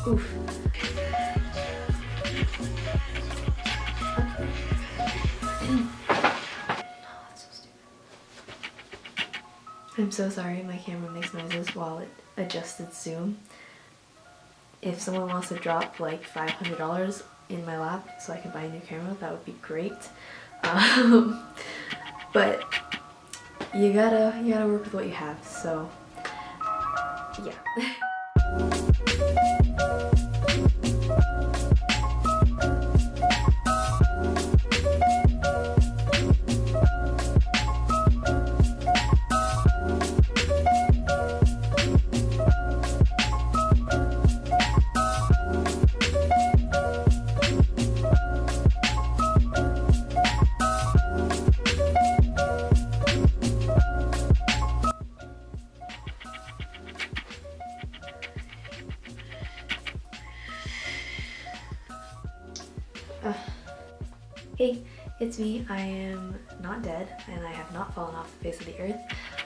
Oof. I'm so sorry, my camera makes noises while it adjusts its zoom. If someone wants to drop like $500 in my lap so I can buy a new camera, that would be great. But you gotta work with what you have, so yeah. Hey, it's me. I am not dead and I have not fallen off the face of the earth.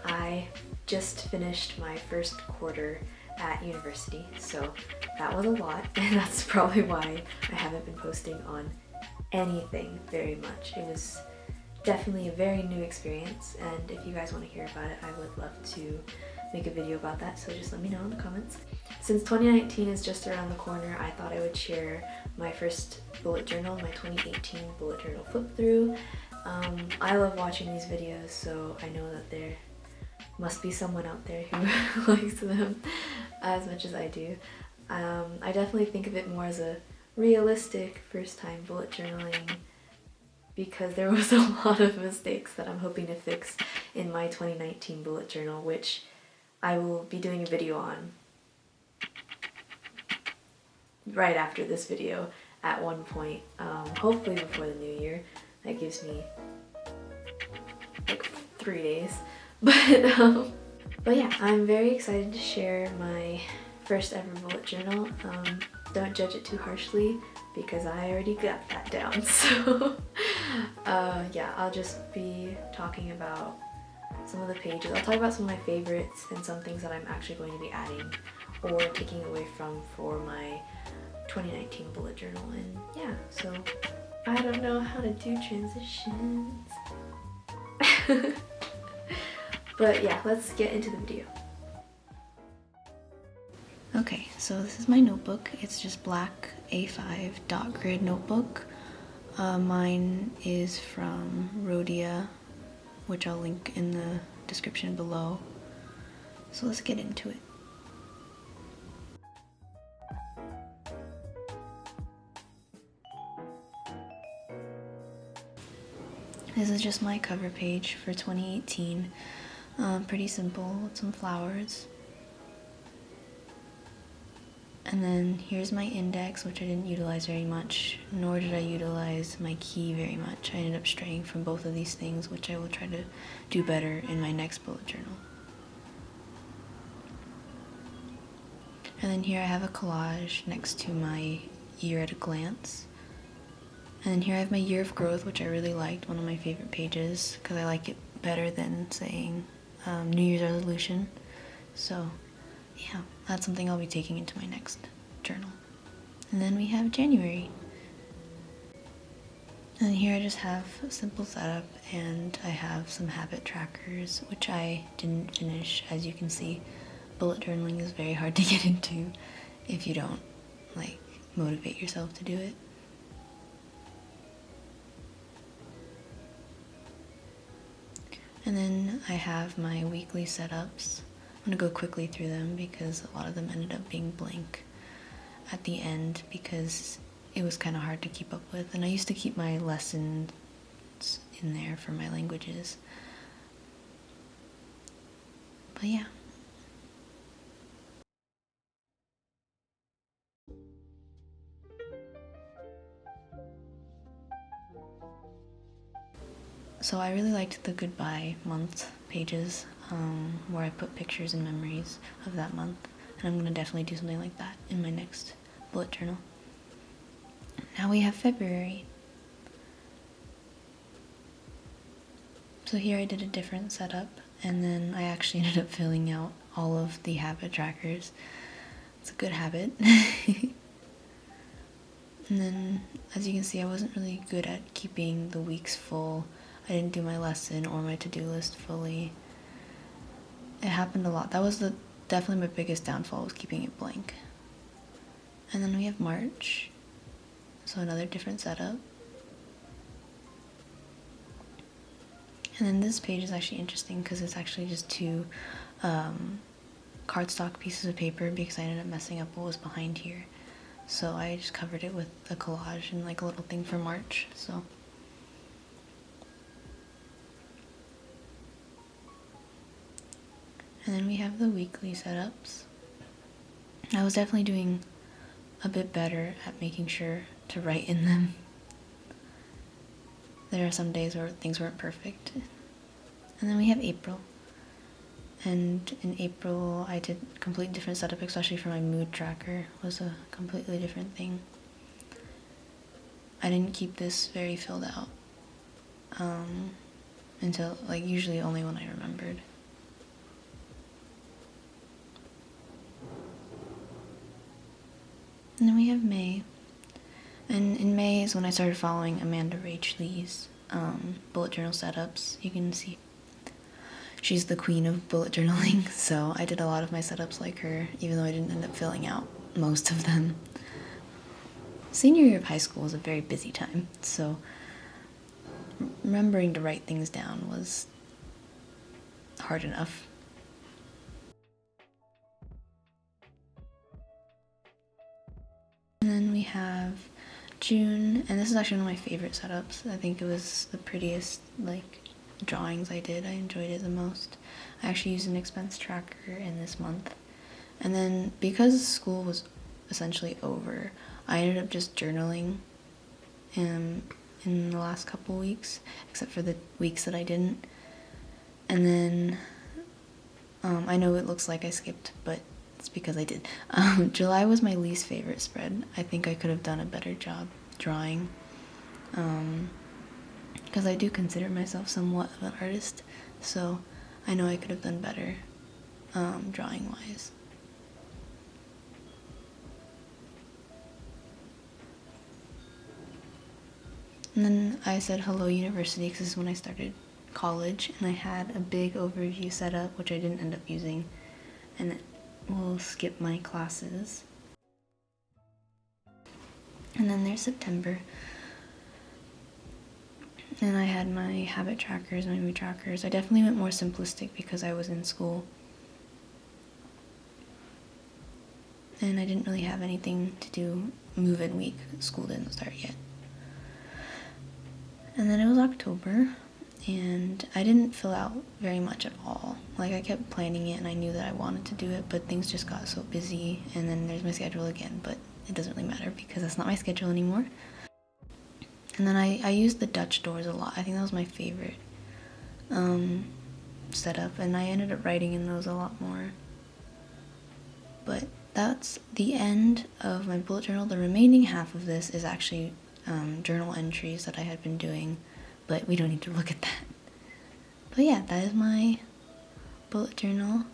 I just finished my first quarter at university, so that was a lot, and that's probably why I haven't been posting on anything very much. It was definitely a very new experience, and if you guys want to hear about it, I would love to make a video about that, so just let me know in the comments. Since 2019 is just around the corner, I thought I would share my first bullet journal, my 2018 bullet journal flip through. I love watching these videos, so I know that there must be someone out there who likes them as much as I do. I definitely think of it more as a realistic first time bullet journaling because there was a lot of mistakes that I'm hoping to fix in my 2019 bullet journal, which I will be doing a video on right after this video at one point, hopefully before the new year. That gives me like 3 days. But yeah, I'm very excited to share my first ever bullet journal. Don't judge it too harshly because I already got that down. So yeah, I'll just be talking about some of the pages. I'll talk about some of my favorites and some things that I'm actually going to be adding or taking away from for my 2019 bullet journal. And yeah, so I don't know how to do transitions. But yeah, let's get into the video. Okay, so this is my notebook. It's just black A5 dot grid notebook. Mine is from Rhodia, which I'll link in the description below. So let's get into it. This is just my cover page for 2018. Pretty simple with some flowers. And then here's my index, which I didn't utilize very much, nor did I utilize my key very much. I ended up straying from both of these things, which I will try to do better in my next bullet journal. And then here I have a collage next to my year at a glance. And then here I have my year of growth, which I really liked, one of my favorite pages, because I like it better than saying New Year's resolution. So yeah, that's something I'll be taking into my next journal. And then we have January. And here I just have a simple setup, and I have some habit trackers, which I didn't finish. As you can see, bullet journaling is very hard to get into if you don't like motivate yourself to do it. And then I have my weekly setups. I'm gonna go quickly through them because a lot of them ended up being blank at the end because it was kind of hard to keep up with. And I used to keep my lessons in there for my languages. But yeah. So I really liked the goodbye month pages where I put pictures and memories of that month, and I'm gonna definitely do something like that in my next bullet journal. Now we have February. So here I did a different setup, and then I actually ended up filling out all of the habit trackers. It's a good habit. And then, as you can see, I wasn't really good at keeping the weeks full. I didn't do my lesson or my to-do list fully. It happened a lot. That was definitely my biggest downfall, was keeping it blank. And then we have March, so another different setup. And then this page is actually interesting because it's actually just two cardstock pieces of paper because I ended up messing up what was behind here. So I just covered it with a collage and like a little thing for March. So and then we have the weekly setups. I was definitely doing a bit better at making sure to write in them. There are some days where things weren't perfect. And then we have April. And in April, I did a completely different setup, especially for my mood tracker. It was a completely different thing. I didn't keep this very filled out until, like, usually only when I remembered. And then we have May. And in May is when I started following Amanda Rach Lee's bullet journal setups. You can see she's the queen of bullet journaling, so I did a lot of my setups like her, even though I didn't end up filling out most of them. Senior year of high school was a very busy time, so remembering to write things down was hard enough. And then we have June, and this is actually one of my favorite setups. I think it was the prettiest, like, drawings I did. I enjoyed it the most. I actually used an expense tracker in this month. And then because school was essentially over, I ended up just journaling in the last couple weeks, except for the weeks that I didn't. And then I know it looks like I skipped, but it's because I did. July was my least favorite spread. I think I could have done a better job drawing, because I do consider myself somewhat of an artist, so I know I could have done better drawing wise. And then I said hello university because this is when I started college, and I had a big overview set up, which I didn't end up using, and we'll skip my classes. And then there's September, and I had my habit trackers, my mood trackers. I definitely went more simplistic because I was in school, and I didn't really have anything to do move-in week. School didn't start yet. And then it was October, and I didn't fill out very much at all. Like, I kept planning it and I knew that I wanted to do it, but things just got so busy. And then there's my schedule again, but it doesn't really matter because that's not my schedule anymore. And then I used the Dutch doors a lot. I think that was my favorite setup, and I ended up writing in those a lot more. But that's the end of my bullet journal. The remaining half of this is actually journal entries that I had been doing, but we don't need to look at that. But yeah, that is my bullet journal.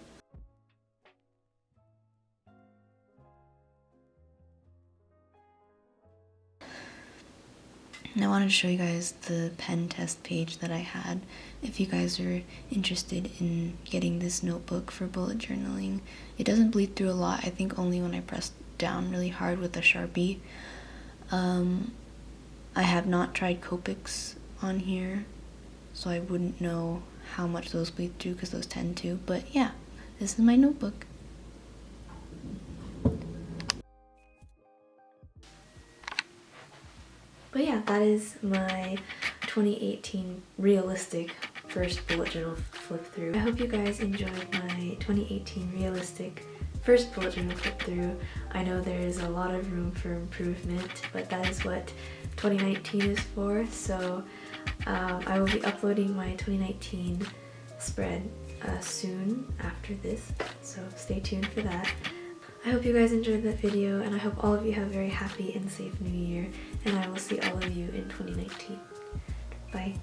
And I wanted to show you guys the pen test page that I had. If you guys are interested in getting this notebook for bullet journaling, it doesn't bleed through a lot. I think only when I press down really hard with a Sharpie. I have not tried Copics on here, so I wouldn't know how much those bleed through because those tend to. But yeah, this is my notebook. But yeah, that is my 2018 realistic first bullet journal flip through. I hope you guys enjoyed my 2018 realistic first bullet journal flip through. I know there is a lot of room for improvement, but that is what 2019 is for. So I will be uploading my 2019 spread soon after this, so stay tuned for that. I hope you guys enjoyed that video, and I hope all of you have a very happy and safe new year, and I will see all of you in 2019. Bye.